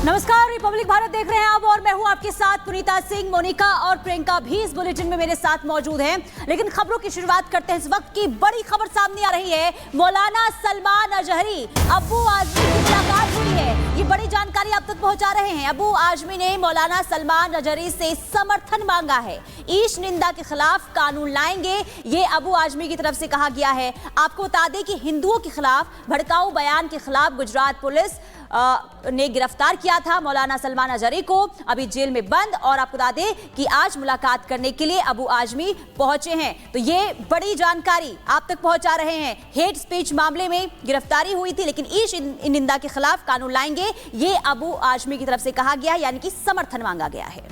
नमस्कार, रिपब्लिक भारत देख रहे हैं आप और मैं हूं आपके साथ पुनीता सिंह। मोनिका और प्रियंका भी इस बुलेटिन में मेरे साथ मौजूद हैं। लेकिन खबरों की शुरुआत करते हैं। इस वक्त की बड़ी खबर सामने आ रही है। मौलाना सलमान अजहरी अबू आजमी की मुलाकात हुई है। ये बड़ी जानकारी आप तक पहुंचा रहे हैं। अबू आजमी ने मौलाना सलमान अजहरी से समर्थन मांगा है। ईश निंदा के खिलाफ कानून लाएंगे, ये अबू आजमी की तरफ से कहा गया है। आपको बता दें कि हिंदुओं के खिलाफ भड़काऊ बयान के खिलाफ गुजरात पुलिस ने गिरफ्तार किया था मौलाना सलमान अजहरी को, अभी जेल में बंद। और आपको बता दें कि आज मुलाकात करने के लिए अबू आजमी पहुंचे हैं। तो ये बड़ी जानकारी आप तक पहुंचा रहे हैं। हेट स्पीच मामले में गिरफ्तारी हुई थी, लेकिन ईश निंदा के खिलाफ कानून लाएंगे, ये अबू आजमी की तरफ से कहा गया, यानी कि समर्थन मांगा गया है।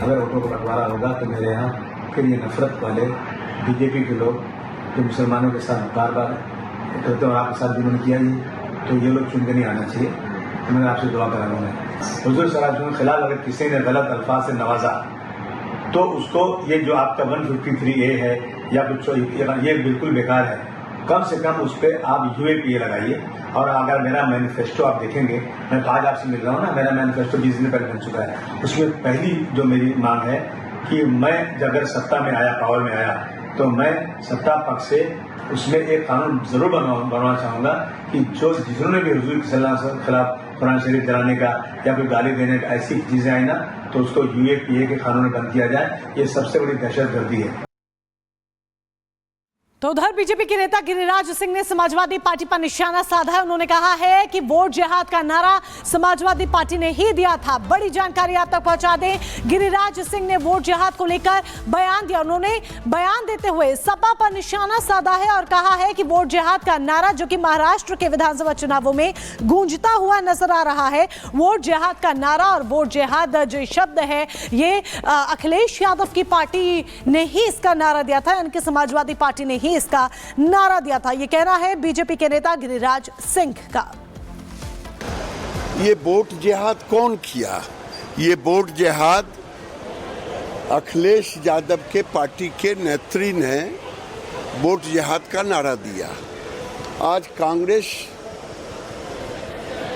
अगर वोटों का बंटवारा होगा तो मेरे यहाँ फिर ये नफरत वाले बीजेपी के लोग जो मुसलमानों के साथ बार बार करते और आपके साथ जिन्होंने किया ही, तो ये लोग चुन के नहीं आना चाहिए। तो मैंने आपसे दुआ करा हूँ। हुजूर सल्लल्लाहु के खिलाफ अगर किसी ने गलत अल्फाज से नवाजा तो उसको ये जो आपका 153A है या कुछ ये बिल्कुल बेकार है। कम से कम उस पर आप UAPA लगाइए। और अगर मेरा मैनिफेस्टो आप देखेंगे, मैं तो आज आपसे मिल रहा हूँ ना, मेरा मैनिफेस्टो 20 दिन पहले बन चुका है। उसमें पहली जो मेरी मांग है कि मैं अगर सत्ता में आया, पावर में आया, तो मैं सत्ता पक्ष से उसमें एक कानून जरूर बनवाना चाहूंगा कि जो जिन्होंने भी हुजूर सल्लल्लाहु अलैहि वसल्लम के खिलाफ कुरान शरीफ जलाने का या कोई गाली देने का ऐसी चीजें आई ना, तो उसको UAPA के कानून में बंद किया जाए। ये सबसे बड़ी दहशतगर्दी है। तो उधर बीजेपी के नेता गिरिराज सिंह ने समाजवादी पार्टी पर निशाना साधा है। उन्होंने कहा है कि वोट जिहाद का नारा समाजवादी पार्टी ने ही दिया था। बड़ी जानकारी आप तक पहुंचा दें, गिरिराज सिंह ने वोट जिहाद को लेकर बयान दिया। उन्होंने बयान देते हुए सपा पर निशाना साधा है और कहा है कि वोट जिहाद का नारा जो कि महाराष्ट्र के विधानसभा चुनावों में गूंजता हुआ नजर आ रहा है, वोट जिहाद का नारा और वोट जिहाद जो शब्द है ये अखिलेश यादव की पार्टी ने ही इसका नारा दिया था, यानी कि समाजवादी पार्टी ने ही इसका नारा दिया था। यह कहना है बीजेपी के नेता गिरिराज सिंह का। ये वोट जिहाद कौन किया? ये वोट जिहाद अखिलेश यादव के पार्टी के नेत्री ने वोट जिहाद का नारा दिया। आज कांग्रेस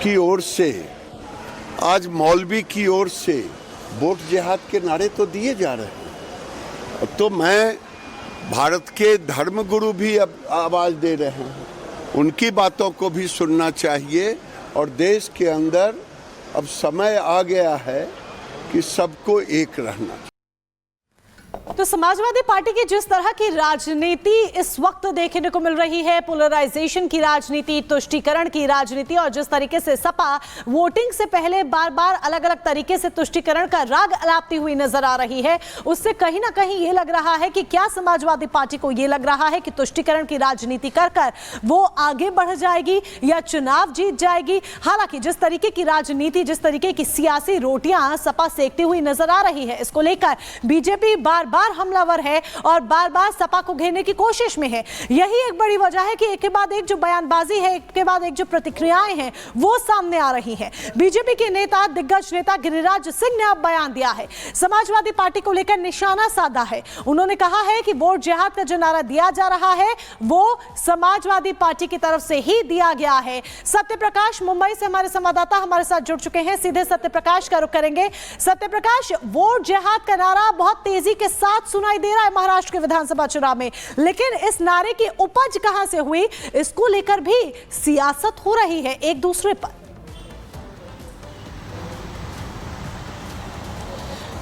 की ओर से, आज मौलवी की ओर से वोट जिहाद के नारे तो दिए जा रहे हैं। तो मैं भारत के धर्मगुरु भी अब आवाज दे रहे हैं, उनकी बातों को भी सुनना चाहिए। और देश के अंदर अब समय आ गया है कि सबको एक रहना चाहिए। तो समाजवादी पार्टी की जिस तरह की राजनीति इस वक्त देखने को मिल रही है, पोलराइजेशन की राजनीति, तुष्टीकरण की राजनीति, और जिस तरीके से सपा वोटिंग से पहले बार बार अलग अलग तरीके से तुष्टीकरण का राग अलापती हुई नजर आ रही है, उससे कहीं ना कहीं ये लग रहा है कि क्या समाजवादी पार्टी को ये लग रहा है कि तुष्टीकरण की राजनीति कर कर वो आगे बढ़ जाएगी या चुनाव जीत जाएगी। हालांकि जिस तरीके की राजनीति, जिस तरीके की सियासी रोटियां सपा सेकती हुई नजर आ रही है, इसको लेकर बीजेपी बार बार हमलावर है और बार बार सपा को घेरने की कोशिश में है। यही एक बड़ी वजह है कि एक के बाद एक जो बयानबाजी है, एक के बाद एक जो प्रतिक्रियाएं हैं वो सामने आ रही हैं। बीजेपी के नेता, दिग्गज नेता गिरिराज सिंह ने अब बयान दिया है, समाजवादी पार्टी को लेकर निशाना साधा है। उन्होंने कहा है कि वोट जिहाद का जो नारा दिया जा रहा है वो समाजवादी पार्टी की तरफ से ही दिया गया है। सत्यप्रकाश मुंबई से हमारे संवाददाता हमारे साथ जुड़ चुके हैं, सीधे सत्यप्रकाश का रुख करेंगे। सत्यप्रकाश, वोट जिहाद का नारा बहुत तेजी के साथ सुनाई दे रहा है महाराष्ट्र के विधानसभा चुनाव में, लेकिन इस नारे की उपज कहां से हुई, इसको लेकर भी सियासत हो रही है एक दूसरे पर।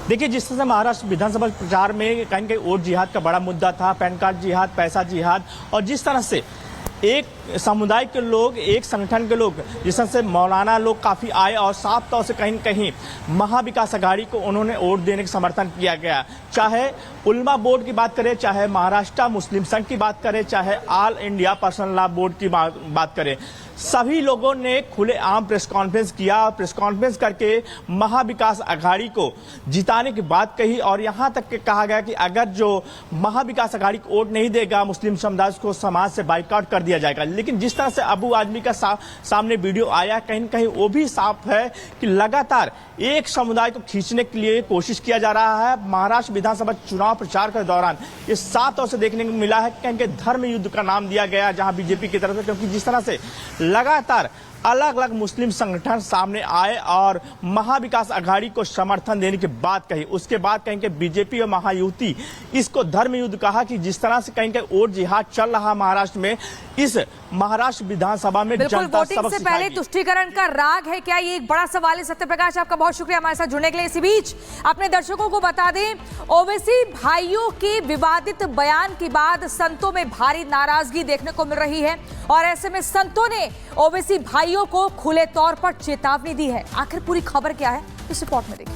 देखिए, जिस तरह से महाराष्ट्र विधानसभा प्रचार में कहीं कहीं वोट जिहाद का बड़ा मुद्दा था, पैन कार्ड जिहाद, पैसा जिहाद, और जिस तरह से एक समुदाय के लोग, एक संगठन के लोग, जिस तरह से मौलाना लोग काफ़ी आए और साफ तौर से कहीं न कहीं महाविकास अघाड़ी को उन्होंने वोट देने का समर्थन किया गया। चाहे उल्मा बोर्ड की बात करें, चाहे महाराष्ट्र मुस्लिम संघ की बात करें, चाहे all India personal law board की बात करें, सभी लोगों ने खुलेआम प्रेस कॉन्फ्रेंस किया। प्रेस कॉन्फ्रेंस करके महाविकास अघाड़ी को जिताने की बात कही और यहां तक के कहा गया कि अगर जो महाविकास अघाड़ी को वोट नहीं देगा, मुस्लिम समुदाय को समाज से बाइकआउट कर दिया जाएगा। लेकिन जिस तरह से अबू आजमी का सामने वीडियो आया, कहीं न कहीं वो भी साफ है कि लगातार एक समुदाय को खींचने के लिए कोशिश किया जा रहा है। महाराष्ट्र विधानसभा चुनाव प्रचार के दौरान ये साफ तौर से देखने को मिला है कि धर्म युद्ध का नाम दिया गया जहां बीजेपी की तरफ से, क्योंकि जिस तरह से लगातार अलग अलग मुस्लिम संगठन सामने आए और महाविकास आघाड़ी को समर्थन देने की बात कही। उसके बाद कहीं के बीजेपी और महायुति इसको धर्म युद्ध कहा कि जिस तरह से कहीं के वोट जिहाद चल रहा महाराष्ट्र में, इस महाराष्ट्र विधानसभा में बिल्कुल जनता वोटिंग सबक से पहले सिखाएगी। तुष्टीकरण का राग है क्या, ये एक बड़ा सवाल है। सत्यप्रकाश, आपका बहुत शुक्रिया हमारे साथ जुड़ने के लिए। इसी बीच अपने दर्शकों को बता दें, ओवैसी भाइयों के विवादित बयान के बाद संतों में भारी नाराजगी देखने को मिल रही है और ऐसे में संतों ने ओवैसी भाइयों को खुले तौर पर चेतावनी दी है। आखिर पूरी खबर क्या है, इस रिपोर्ट में देखिए।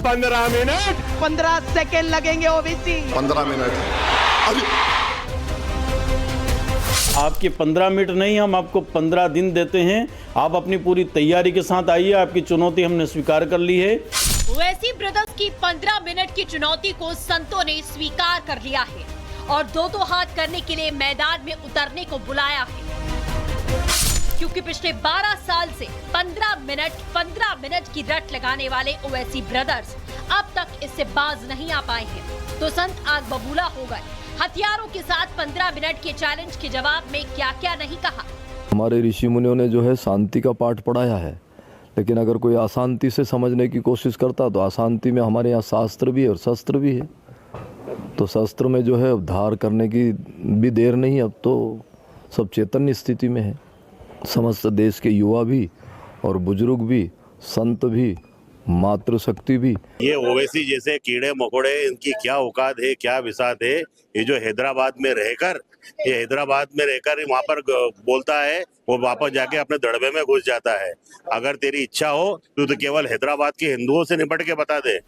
15 मिनट 15 सेकेंड लगेंगे ओवैसी। 15 मिनट आपके 15 मिनट नहीं, हम आपको 15 दिन देते हैं। आप अपनी पूरी तैयारी के साथ आइए। आपकी चुनौती हमने स्वीकार कर ली है। ओवैसी ब्रदर्स की 15 मिनट की चुनौती को संतों ने स्वीकार कर लिया है और दो हाथ करने के लिए मैदान में उतरने को बुलाया है, क्योंकि पिछले 12 साल से 15 मिनट की रट लगाने वाले ओवैसी ब्रदर्स अब तक इससे बाज नहीं आ पाए हैं। तो संत आग बबूला हो गए। हथियारों के साथ 15 मिनट के चैलेंज के जवाब में क्या क्या नहीं कहा। हमारे ऋषि मुनियों ने जो है शांति का पाठ पढ़ाया है, लेकिन अगर कोई अशांति से समझने की कोशिश करता तो अशांति में हमारे यहाँ शास्त्र भी है और शस्त्र भी है। तो शस्त्र में जो है उद्धार करने की भी देर नहीं, अब तो सब चैतन्य स्थिति में है। समस्त देश के युवा भी और बुजुर्ग भी, संत भी, मातृशक्ति भी। ये ओवैसी जैसे कीड़े मकोड़े, इनकी क्या औकात है, क्या विसात है। ये जो हैदराबाद में रहकर वहाँ पर बोलता है, वो वापस जाके अपने दड़बे में घुस जाता है। अगर तेरी इच्छा हो तो केवल हैदराबाद के हिंदुओं से निपट के बता दे।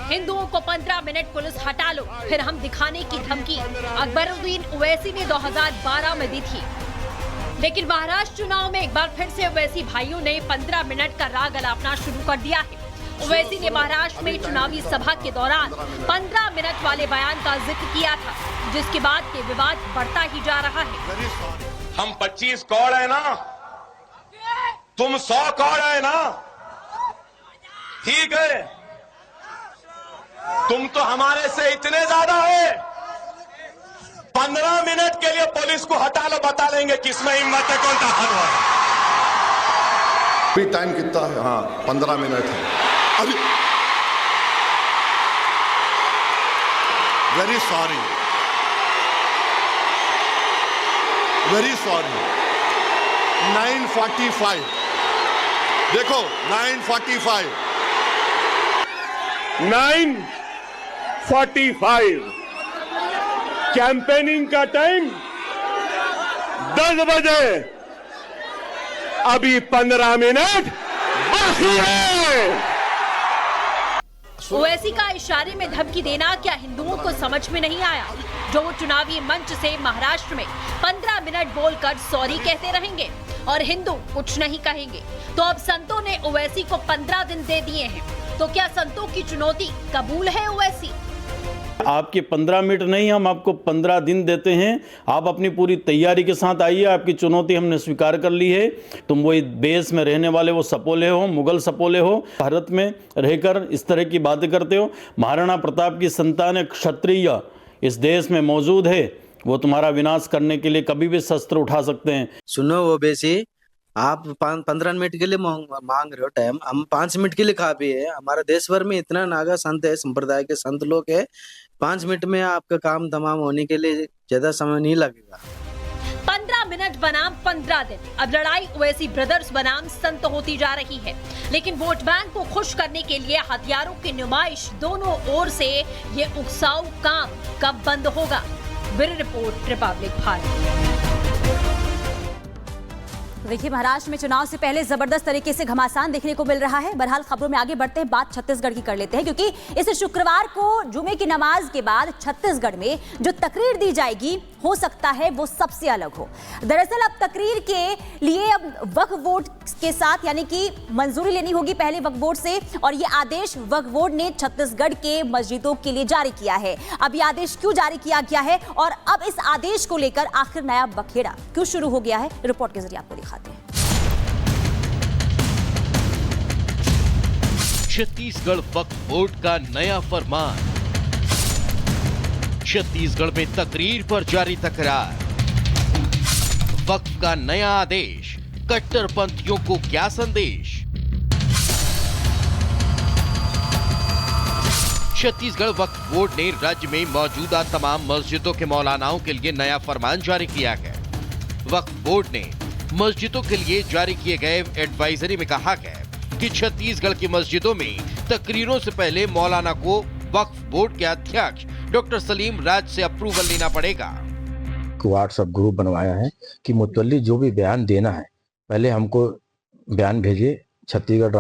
हिंदुओं को 15 मिनट पुलिस हटा लो फिर हम दिखाने की धमकी अकबरुद्दीन ओवैसी ने 2012 में दी थी, लेकिन महाराष्ट्र चुनाव में एक बार फिर से ओवैसी भाइयों ने 15 मिनट का राग अलापना शुरू कर दिया है। ओवैसी ने महाराष्ट्र में चुनावी सभा के दौरान 15 मिनट वाले बयान का जिक्र किया था, जिसके बाद के विवाद बढ़ता ही जा रहा है। हम 25 कौड़ है ना, तुम 100 कौड़ है ना, ठीक है। तुम तो हमारे से इतने ज्यादा है। 15 मिनट के लिए पुलिस को हटा लो, बता लेंगे किसमें हिम्मत है, कौन ताकत है। फ्री टाइम कितना है? हाँ 15 मिनट है। अरे वेरी सॉरी, वेरी सॉरी। 9:45 देखो, 9:45 9:45 कैंपेनिंग का टाइम 10 बजे, अभी 15 मिनट बाकी है। ओवैसी का इशारे में धमकी देना क्या हिंदुओं को समझ में नहीं आया, जो वो चुनावी मंच से महाराष्ट्र में 15 मिनट बोलकर सॉरी कहते रहेंगे और हिंदू कुछ नहीं कहेंगे। तो अब संतों ने ओवैसी को 15 दिन दे दिए हैं, तो क्या संतों की चुनौती कबूल है ओवैसी? आपके 15 मिनट नहीं, हम आपको 15 दिन देते हैं। आप अपनी पूरी तैयारी के साथ आइए। आपकी चुनौती हमने स्वीकार कर ली है। तुम वही देश में रहने वाले वो सपोले हो, मुगल सपोले हो, भारत में रहकर इस तरह की बातें करते हो। महाराणा प्रताप की संतान क्षत्रिय इस देश में मौजूद है, वो तुम्हारा विनाश करने के लिए कभी भी शस्त्र उठा सकते हैं। सुनो ओवैसी, आप 15 मिनट के लिए मांग रहे हो टाइम, हम 5 मिनट के लिए काफी है। हमारा देश भर में इतना नागा संत है, संप्रदाय के संत लोग है। 5 मिनट में आपका काम तमाम होने के लिए ज्यादा समय नहीं लगेगा। 15 मिनट बनाम 15 दिन, अब लड़ाई ओवैसी ब्रदर्स बनाम संत होती जा रही है। लेकिन वोट बैंक को खुश करने के लिए हथियारों की नुमाइश दोनों ओर से, ये उकसाऊ काम कब बंद होगा? Bureau report, Republic Bharat. देखिए, महाराष्ट्र में चुनाव से पहले जबरदस्त तरीके से घमासान देखने को मिल रहा है। बहरहाल खबरों में आगे बढ़ते हैं, बात छत्तीसगढ़ की कर लेते हैं, क्योंकि इस शुक्रवार को जुमे की नमाज के बाद छत्तीसगढ़ में जो तकरीर दी जाएगी, हो सकता है वो सबसे अलग हो। दरअसल अब तकरीर के लिए अब वक्फ बोर्ड के साथ यानी कि मंजूरी लेनी होगी पहले वक्फ बोर्ड से, और ये आदेश वक्फ बोर्ड ने छत्तीसगढ़ के मस्जिदों के लिए जारी किया है। अब ये आदेश क्यों जारी किया गया है और अब इस आदेश को लेकर आखिर नया बखेड़ा क्यों शुरू हो गया है, रिपोर्ट के जरिए आपको दिखाते हैं। छत्तीसगढ़ वक्फ बोर्ड का नया फरमान, छत्तीसगढ़ में तकरीर पर जारी तकरार, वक्फ का नया आदेश, कट्टरपंथियों को क्या संदेश? छत्तीसगढ़ वक्फ बोर्ड ने राज्य में मौजूदा तमाम मस्जिदों के मौलानाओं के लिए नया फरमान जारी किया है। वक्फ बोर्ड ने मस्जिदों के लिए जारी किए गए एडवाइजरी में कहा है कि छत्तीसगढ़ की मस्जिदों में तकरीरों से पहले मौलाना को वक्फ बोर्ड के अध्यक्ष डॉक्टर सलीम राज से अप्रूवल लेना पड़ेगा। व्हाट्सएप ग्रुप बनवाया है कि मुतल्ली जो भी बयान देना है पहले हमको बयान भेजिए। छत्तीसगढ़